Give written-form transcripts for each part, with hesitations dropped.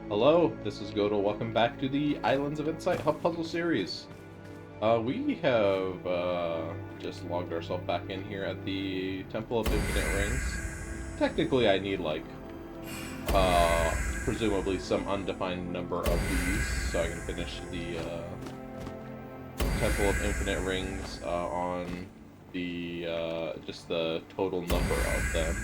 Hello, this is Godel. Welcome back to the Islands of Insight Hub Puzzle series. We have just logged ourselves back in here at the Temple of Infinite Rings. Technically, I need presumably some undefined number of these so I can finish the Temple of Infinite Rings on the just the total number of them.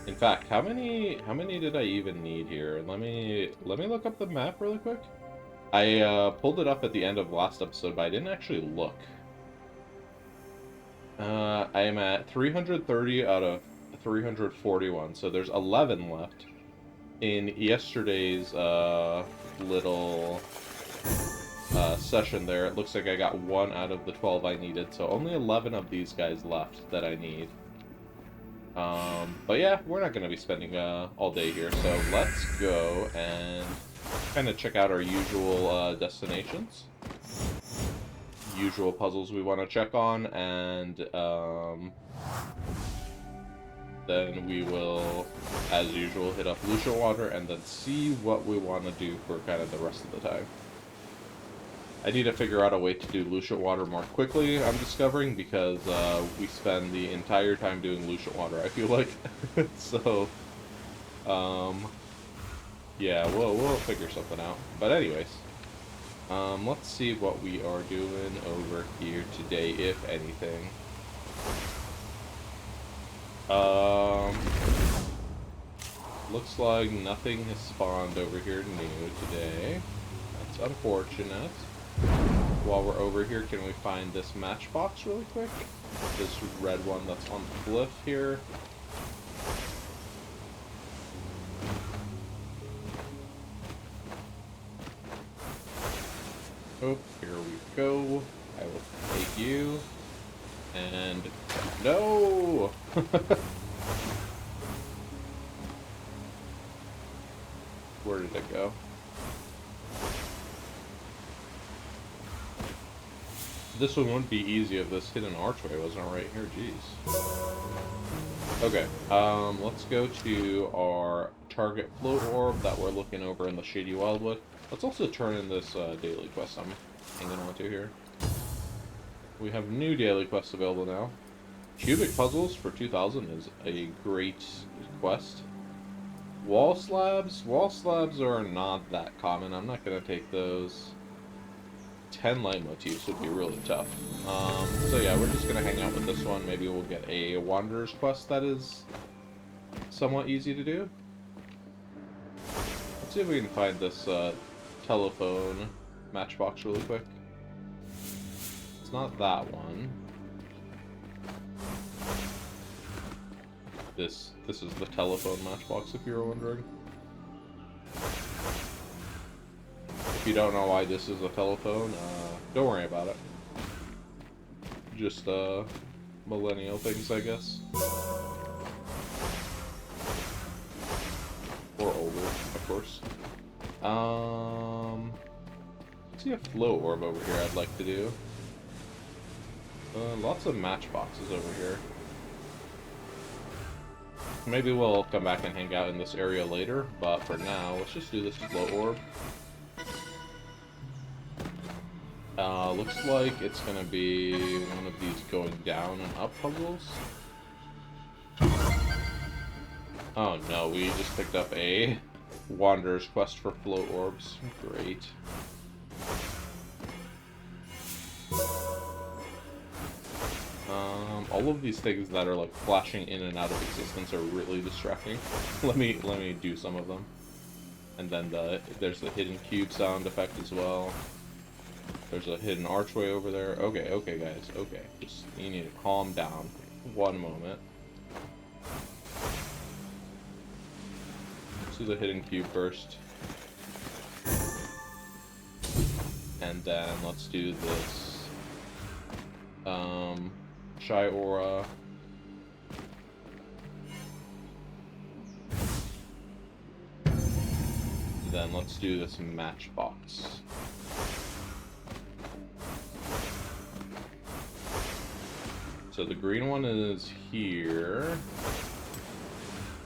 In fact, how many did I even need here? Let me look up the map really quick. I pulled it up at the end of last episode, but I didn't actually look. I am at 330 out of 341, so there's 11 left. In yesterday's little session there, it looks like I got 1 out of the 12 I needed, so only 11 of these guys left that I need. But yeah, we're not going to be spending all day here, so let's go and kind of check out our usual destinations. Usual puzzles we want to check on, and then we will, as usual, hit up Lucia Water and then see what we want to do for kind of the rest of the time. I need to figure out a way to do Lucia Water more quickly, I'm discovering, because we spend the entire time doing Lucia Water, I feel like. So, yeah, we'll figure something out. But anyways, let's see what we are doing over here today, if anything. Looks like nothing has spawned over here new today. That's unfortunate. While we're over here, can we find this matchbox really quick? This red one that's on the cliff here. Oh, here we go. I will take you. And no! Where did it go? This one wouldn't be easy if this hidden archway wasn't right here, jeez. Okay, let's go to our target float orb that we're looking over in the Shady Wildwood. Let's also turn in this daily quest I'm hanging on to here. We have new daily quests available now. Cubic puzzles for 2000 is a great quest. Wall slabs? Wall slabs are not that common. I'm not going to take those. 10 light motifs would be really tough. So yeah, we're just gonna hang out with this one. Maybe we'll get a Wanderer's quest that is somewhat easy to do. Let's see if we can find this telephone matchbox really quick. It's not that one. This is the telephone matchbox, if you were wondering. If you don't know why this is a telephone, don't worry about it. Just, millennial things, I guess. Or older, of course. Let's see a flow orb over here I'd like to do. Lots of matchboxes over here. Maybe we'll come back and hang out in this area later, but for now, let's just do this flow orb. Looks like it's gonna be one of these going down and up puzzles. Oh no, we just picked up a Wanderer's quest for float orbs. Great. All of these things that are like flashing in and out of existence are really distracting. let me do some of them. And then there's the hidden cube sound effect as well. There's a hidden archway over there. Okay, guys. Okay. Just, you need to calm down. One moment. Let's do the hidden cube first. And then let's do this. Shy Aura. Then let's do this matchbox. So the green one is here.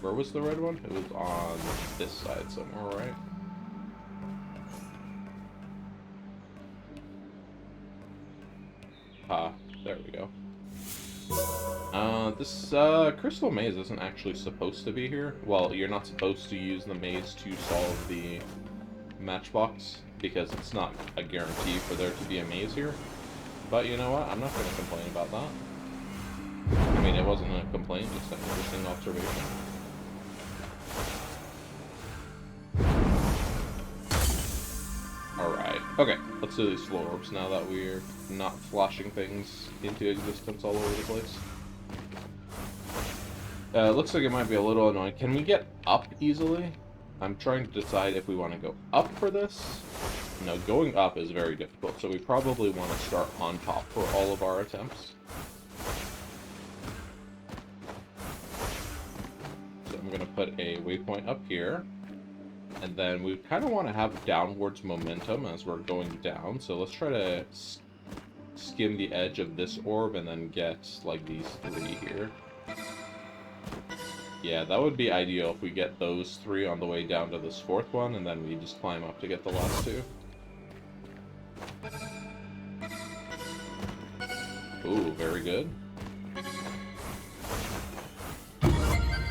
Where was the red one? It was on this side somewhere, right? Ah, there we go. This crystal maze isn't actually supposed to be here. Well, you're not supposed to use the maze to solve the matchbox, because it's not a guarantee for there to be a maze here. But you know what? I'm not going to complain about that. I mean, it wasn't a complaint, just an interesting observation. Alright, okay, let's do these floor orbs now that we're not flashing things into existence all over the place. Looks like it might be a little annoying. Can we get up easily? I'm trying to decide if we want to go up for this. No, going up is very difficult, so we probably want to start on top for all of our attempts. So I'm going to put a waypoint up here. And then we kind of want to have downwards momentum as we're going down. So let's try to skim the edge of this orb and then get, like, these three here. Yeah, that would be ideal if we get those three on the way down to this fourth one, and then we just climb up to get the last two. Ooh, very good.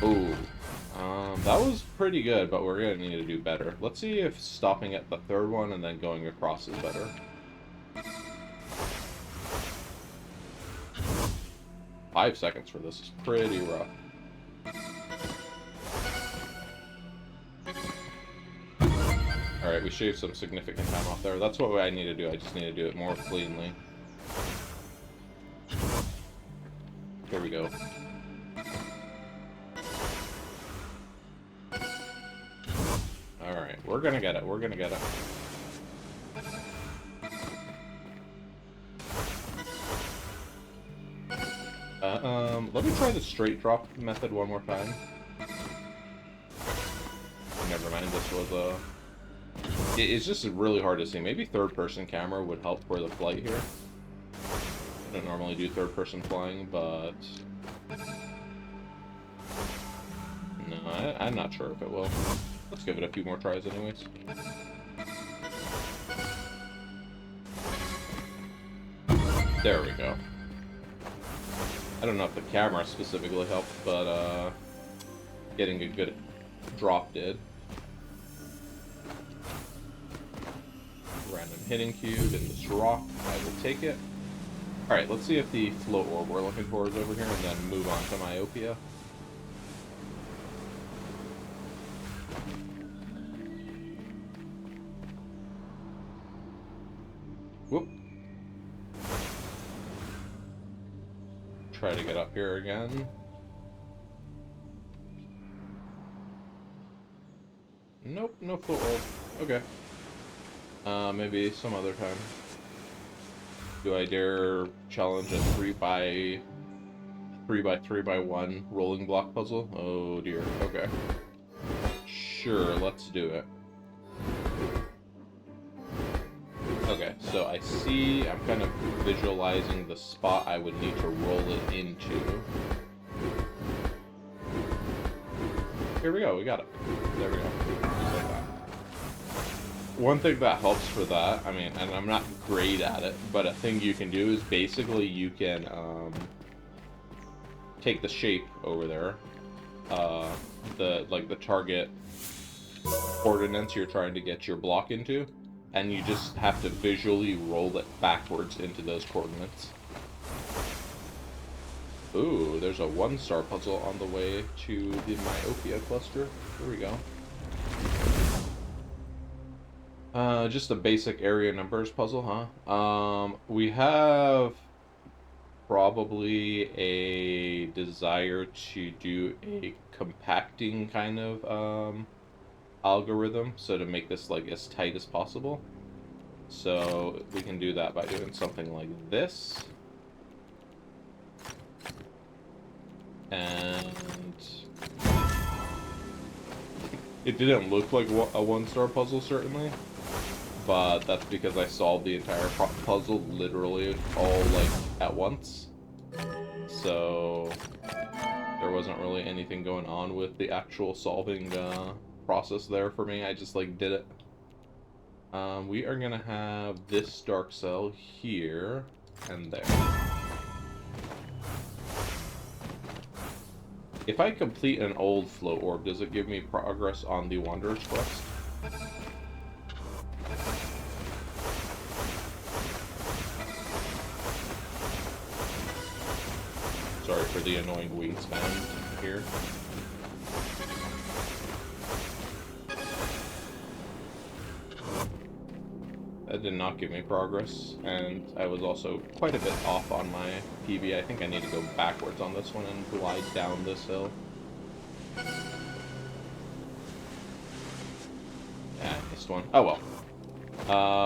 Ooh. That was pretty good, but we're gonna need to do better. Let's see if stopping at the third one and then going across is better. Five seconds for this is pretty rough. Alright, we shaved some significant time off there. That's what I need to do. I just need to do it more cleanly. Here we go. Alright, we're gonna get it. We're gonna get it. Let me try the straight drop method one more time. Never mind, this was it's just really hard to see. Maybe third-person camera would help for the flight here. I don't normally do third-person flying, but... No, I'm not sure if it will. Let's give it a few more tries anyways. There we go. I don't know if the camera specifically helped, but getting a good drop did. Random hitting cube in this rock. I will take it. Alright, let's see if the float orb we're looking for is over here, and then move on to Myopia. Whoop. Try to get up here again. Nope, no float orb. Okay. Maybe some other time. Do I dare challenge a 3x3x1 rolling block puzzle? Oh dear. Okay. Sure, let's do it. Okay, so I see, I'm kind of visualizing the spot I would need to roll it into. Here we go, we got it. There we go. Just like that. One thing that helps for that, I mean, and I'm not great at it, but a thing you can do is basically you can take the shape over there, the target coordinates you're trying to get your block into, and you just have to visually roll it backwards into those coordinates. Ooh, there's a 1-star puzzle on the way to the Myopia cluster. Here we go. Just a basic area numbers puzzle, huh? We have probably a desire to do a compacting kind of algorithm, so to make this like as tight as possible. So we can do that by doing something like this. And it didn't look like a 1-star puzzle, certainly, but that's because I solved the entire puzzle literally all like at once. So there wasn't really anything going on with the actual solving process there for me. I just like did it. We are gonna have this dark cell here. and there. If I complete an old float orb, does it give me progress on the Wanderer's Quest? Sorry for the annoying wingspan here. That did not give me progress, and I was also quite a bit off on my PB. I think I need to go backwards on this one and glide down this hill. Yeah, I missed one. Oh well.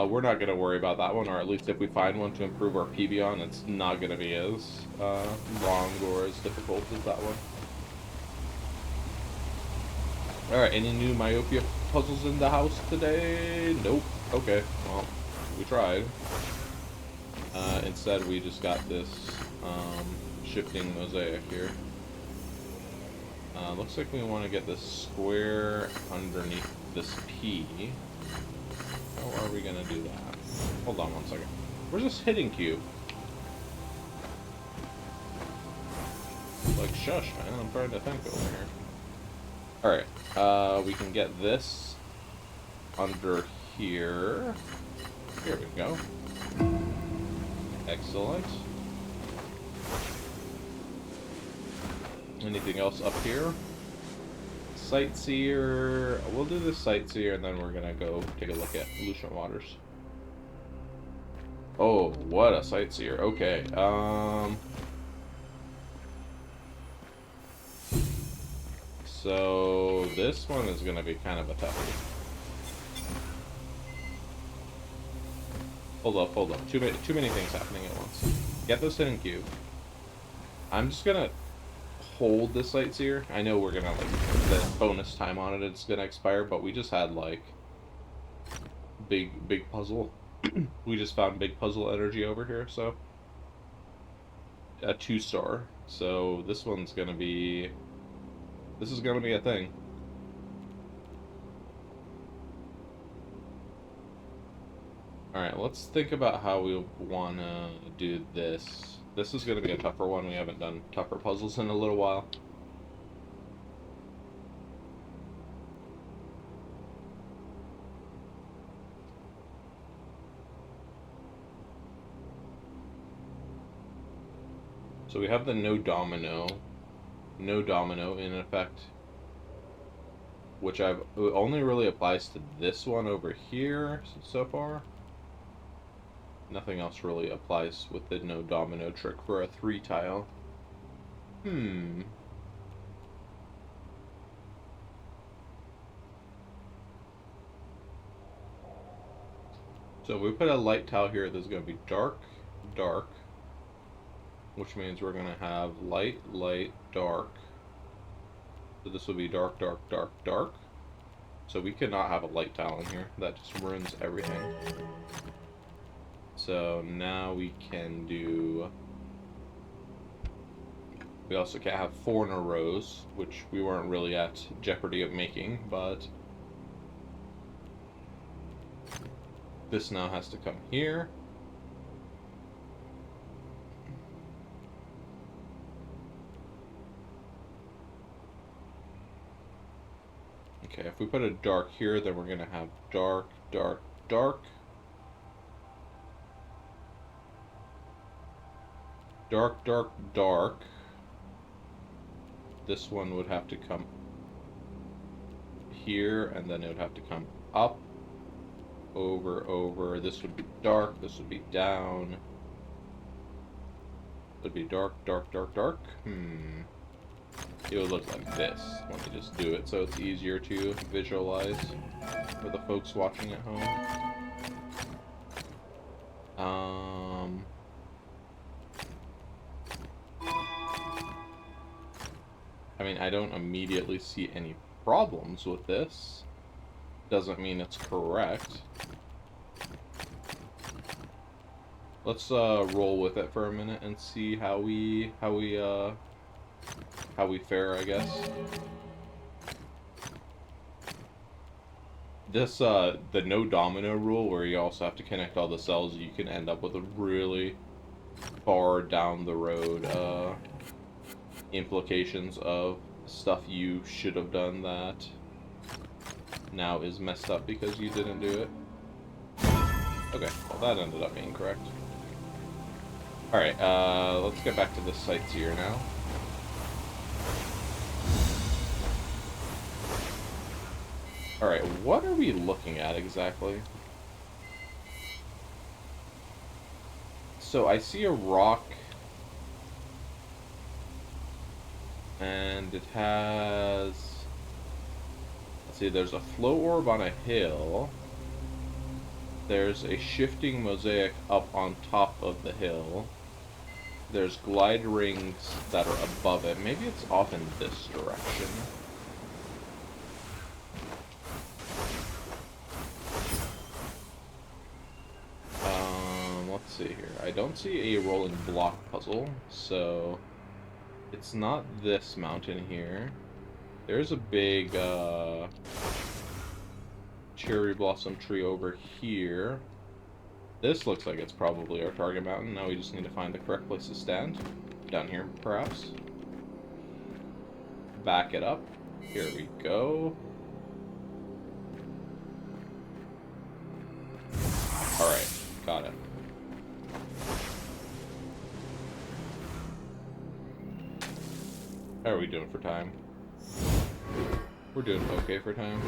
We're not going to worry about that one, or at least if we find one to improve our PB on, it's not going to be as long or as difficult as that one. Alright, any new myopia puzzles in the house today? Nope. Okay, well, we tried. Instead, we just got this shifting mosaic here. Looks like we want to get this square underneath this P. How are we going to do that? Hold on one second. Where's this hitting cube? Like, shush, man. I'm trying to think over here. Alright, we can get this under here. Here we go. Excellent. Anything else up here? Sightseer. We'll do the Sightseer, and then we're gonna go take a look at Lucian Waters. Oh, what a Sightseer. Okay, so this one is gonna be kind of a toughie. Hold up. Too many things happening at once. Get this hidden cube. I'm just gonna hold the Sightseer. I know we're gonna, like, the bonus time on it, it's gonna expire, but we just had, like, big puzzle. We just found big puzzle energy over here, so. A 2-star. So this one's gonna be... This is gonna be a thing. Alright, let's think about how we wanna do this. This is gonna be a tougher one. We haven't done tougher puzzles in a little while. So we have the no domino in effect, which only really applies to this one over here so far. Nothing else really applies with the no domino trick for a 3-tile. So we put a light tile here that's going to be dark, dark, which means we're going to have light, light, dark. So this will be dark, dark, dark, dark. So we cannot have a light tile in here. That just ruins everything. So now we can do... We also can't have 4 in a rows, which we weren't really at jeopardy of making, but... This now has to come here. Okay, if we put a dark here, then we're going to have dark, dark, dark. Dark, dark, dark. This one would have to come here, and then it would have to come up, over, over. This would be dark, this would be down. It would be dark, dark, dark, dark. It would look like this. Let me just do it so it's easier to visualize for the folks watching at home. I mean, I don't immediately see any problems with this. Doesn't mean it's correct. Let's roll with it for a minute and see how we fare, I guess. This the no domino rule, where you also have to connect all the cells, you can end up with a really far down the road implications of stuff you should have done that now is messed up because you didn't do it. Okay, well that ended up being correct. Alright, let's get back to the sightseer now. Alright, what are we looking at exactly? So I see a rock, and it has... Let's see, there's a flow orb on a hill. There's a shifting mosaic up on top of the hill. There's glide rings that are above it. Maybe it's off in this direction. Let's see here. I don't see a rolling block puzzle, so it's not this mountain here. There's a big cherry blossom tree over here. This looks like it's probably our target mountain. Now we just need to find the correct place to stand. Down here, perhaps. Back it up. Here we go. Alright, got it. How are we doing for time? We're doing okay for time.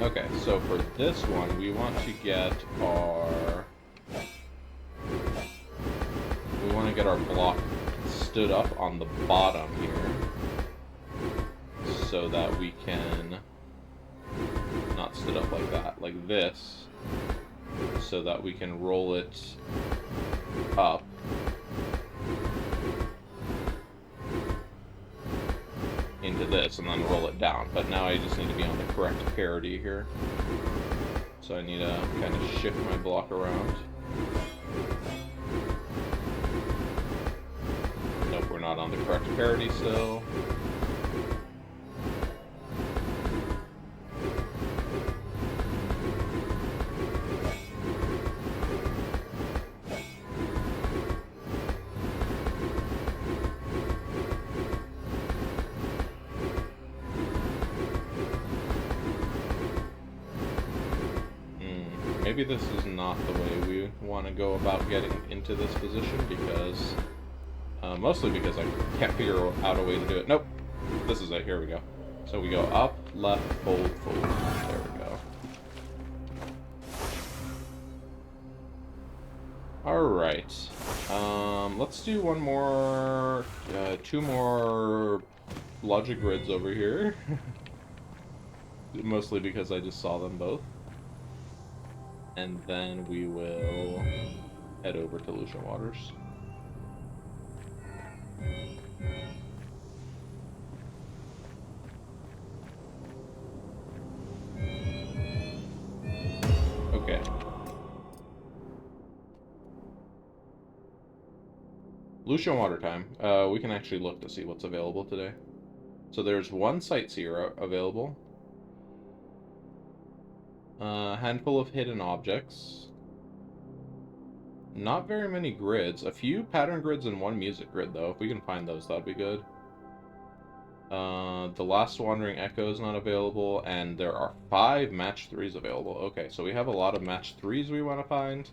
Okay, so for this one, we want to get our... We want to get our block stood up on the bottom here. So that we can... Not stood up like that, like this. So that we can roll it up. Into this and then roll it down, but now I just need to be on the correct parity here. So I need to kind of shift my block around. Nope, we're not on the correct parity still. Maybe this is not the way we want to go about getting into this position because... mostly because I can't figure out a way to do it. Nope! This is it. Here we go. So we go up, left, fold, fold. There we go. Alright. Let's do one more... two more logic grids over here. Mostly because I just saw them both. And then we will head over to Lucian Waters. Okay. Lucian Water time. We can actually look to see what's available today. So there's one sightseer available. Handful of hidden objects. Not very many grids. A few pattern grids and one music grid, though. If we can find those, that'd be good. The Last Wandering Echo is not available, and there are 5 match 3s available. Okay, so we have a lot of match 3s we want to find.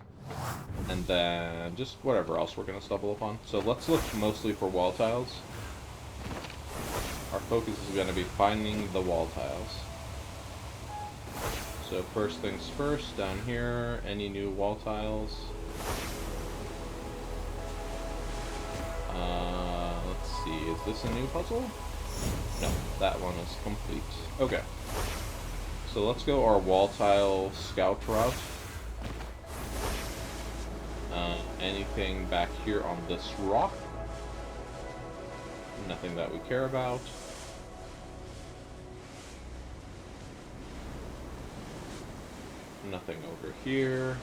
And then just whatever else we're going to stumble upon. So let's look mostly for wall tiles. Our focus is going to be finding the wall tiles. So first things first, down here, any new wall tiles? Let's see, is this a new puzzle? No, that one is complete. Okay. So let's go our wall tile scout route. Anything back here on this rock? Nothing that we care about. Nothing over here.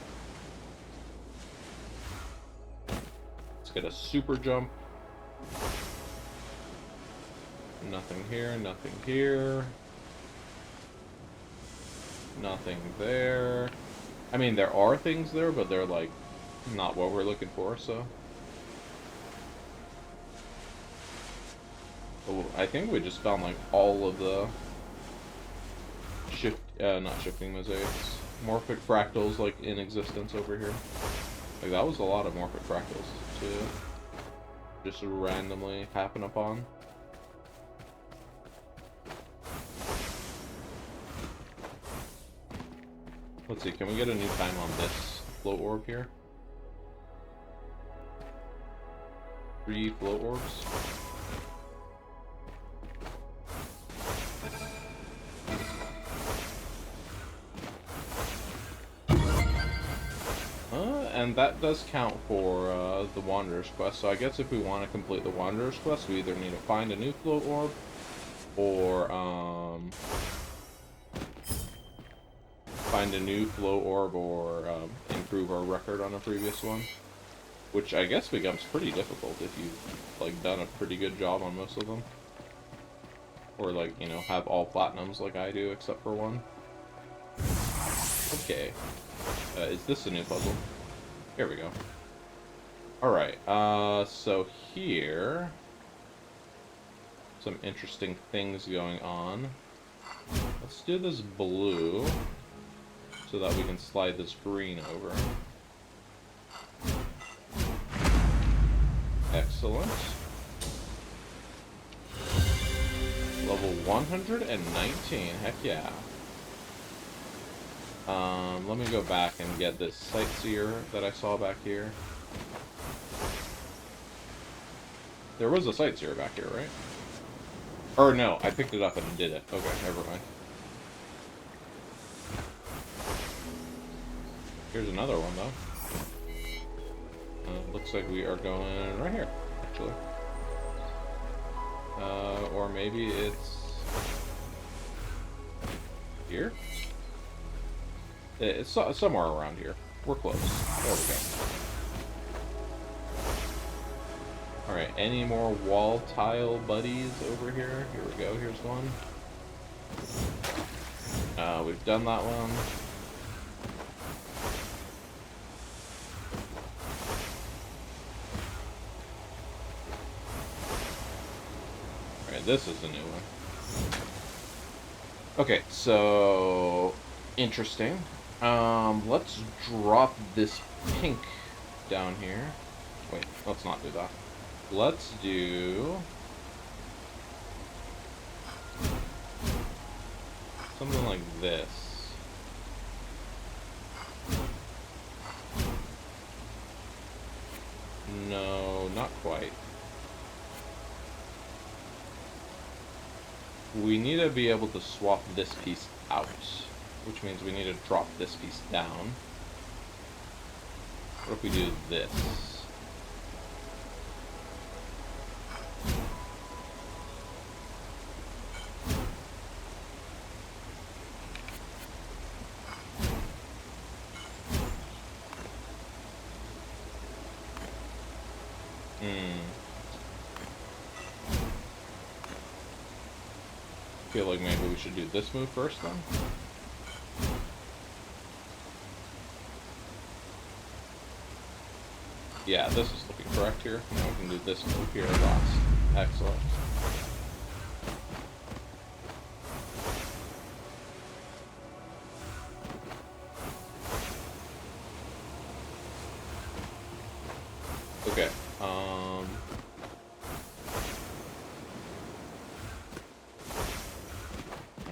Let's get a super jump. Nothing here, nothing here. Nothing there. I mean, there are things there, but they're like not what we're looking for, so. Oh, I think we just found like all of the not shifting mosaics, morphic fractals like in existence over here. Like that was a lot of morphic fractals to just randomly happen upon. Let's see, can we get a new time on this float orb here? 3 float orbs. And that does count for the Wanderer's Quest, so I guess if we want to complete the Wanderer's Quest, we either need to find a new float orb, or find a new float orb, or improve our record on a previous one. Which I guess becomes pretty difficult if you've, like, done a pretty good job on most of them. Or, like, you know, have all platinums like I do, except for one. Okay. Is this a new puzzle? Here we go. Alright, so here... some interesting things going on. Let's do this blue, so that we can slide this green over. Excellent. Level 119, heck yeah. Let me go back and get this sightseer that I saw back here. There was a sightseer back here, right? Or no, I picked it up and did it. Okay, never mind. Here's another one, though. Looks like we are going right here, actually. Or maybe it's... here? It's somewhere around here. We're close. There we go. Alright, any more wall tile buddies over here? Here we go, here's one. We've done that one. Alright, this is a new one. Okay, so... interesting. Let's drop this pink down here. Wait, let's not do that. Let's do... something like this. No, not quite. We need to be able to swap this piece out, which means we need to drop this piece down. What if we do this? I feel like maybe we should do this move first then. Yeah, this is looking correct here. Now we can do this move here last. Excellent. Okay,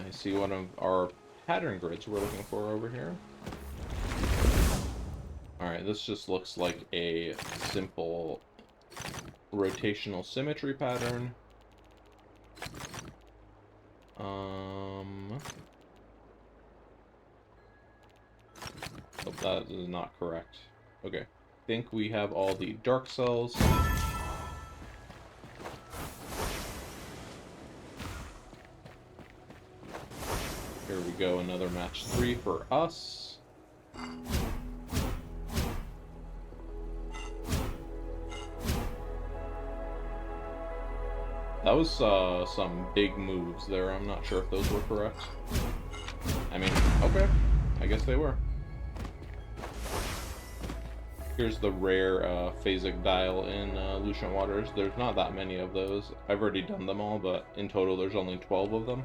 I see one of our pattern grids we're looking for over here. Alright, this just looks like a simple rotational symmetry pattern. Oh, that is not correct. Okay, I think we have all the dark cells. Here we go, another match 3 for us. That was some big moves there. I'm not sure if those were correct. I mean, okay. I guess they were. Here's the rare phasic dial in Lucian Waters. There's not that many of those. I've already done them all, but in total there's only 12 of them.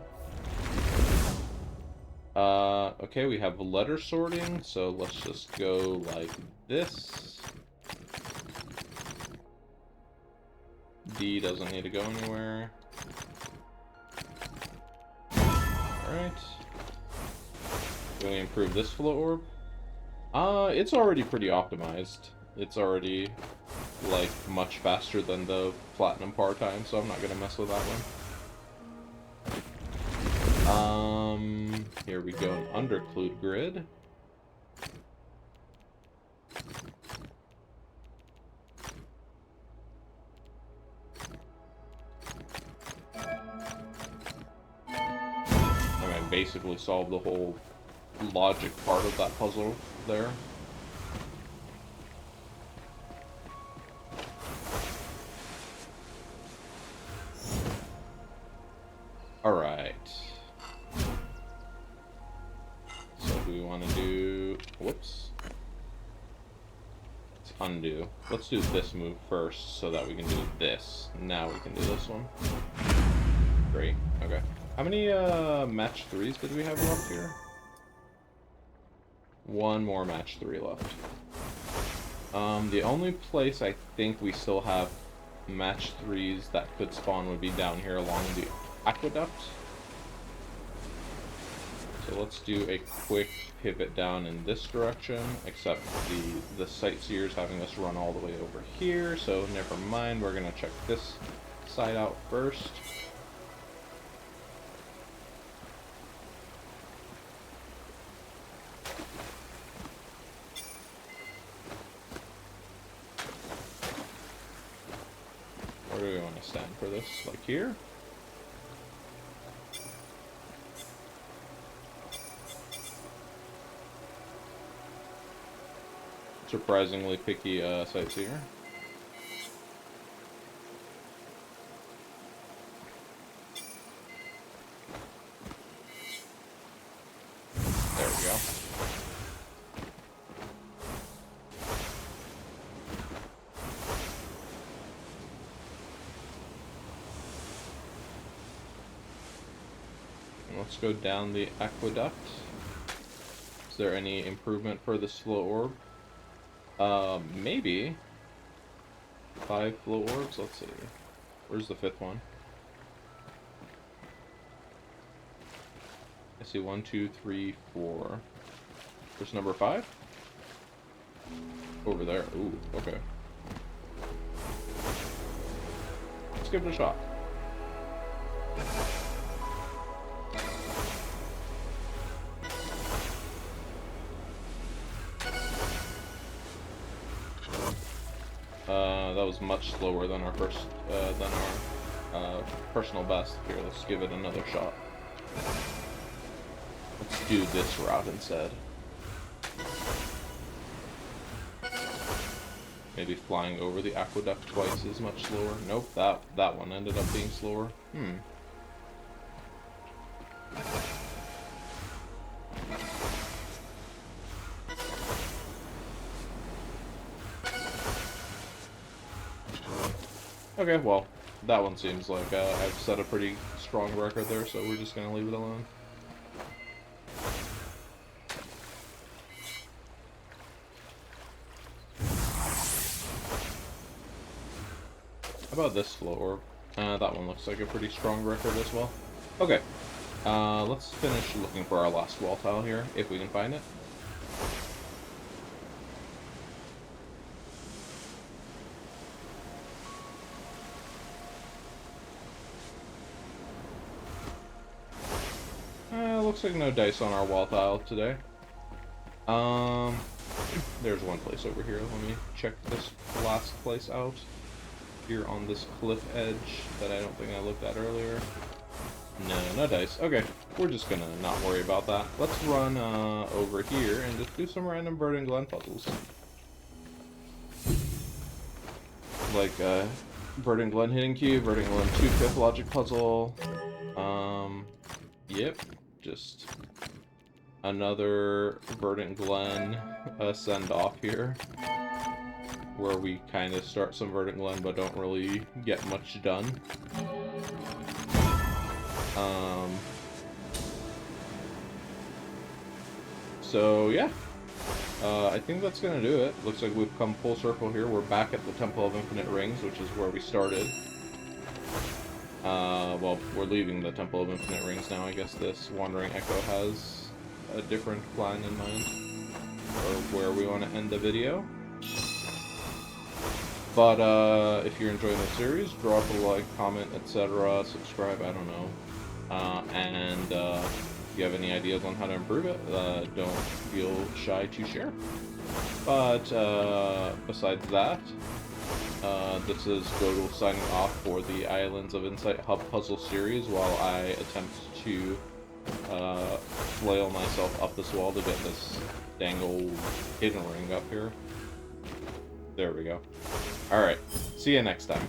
Okay, we have letter sorting, so let's just go like this. D doesn't need to go anywhere. Alright. Can we improve this float orb? It's already pretty optimized. It's already, like, much faster than the platinum par time, so I'm not gonna mess with that one. Here we go, an underclude grid. I mean, basically solve the whole logic part of that puzzle there. Alright. So do we want to do... Whoops. Let's undo. Let's do this move first so that we can do this. Now we can do this one. Great. Okay. How many match 3s did we have left here? One more match 3 left. The only place I think we still have match 3s that could spawn would be down here along the aqueduct. So let's do a quick pivot down in this direction, except the sightseer's having us run all the way over here, so never mind, we're gonna check this side out first. Where do we want to stand for this? Like here? Surprisingly picky sightseer. There we go. And let's go down the aqueduct. Is there any improvement for this flow orb? Maybe 5 flow orbs. Let's see. Where's the 5th one? I see 1, 2, 3, 4. Where's number 5? Over there. Ooh, okay. Let's give it a shot. That was much slower than our first, personal best. Here, let's give it another shot. Let's do this route instead. Maybe flying over the aqueduct twice is much slower. Nope, that one ended up being slower. Okay, well, that one seems like I've set a pretty strong record there, so we're just gonna leave it alone. How about this flow orb? That one looks like a pretty strong record as well. Okay, let's finish looking for our last wall tile here, if we can find it. Looks like no dice on our wall tile today. There's one place over here. Let me check this last place out. Here on this cliff edge that I don't think I looked at earlier. No dice. Okay, we're just gonna not worry about that. Let's run over here and just do some random Verdant Glen puzzles. Like Verdant Glen Hidden Cube, Verdant Glen 2/5 logic puzzle. Yep. Just another Verdant Glen send-off here. where we kind of start some vertical end but don't really get much done. So yeah, I think that's gonna do it. Looks like we've come full circle here. We're back at the Temple of Infinite Rings, which is where we started. Well, we're leaving the Temple of Infinite Rings now. I guess this Wandering Echo has a different plan in mind, or where we want to end the video. But, if you're enjoying the series, drop a like, comment, etc., subscribe, I don't know. And, if you have any ideas on how to improve it, don't feel shy to share. But, besides that, this is Godel signing off for the Islands of Insight Hub puzzle series while I attempt to flail myself up this wall to get this dang old hidden ring up here. There we go. Alright, see you next time.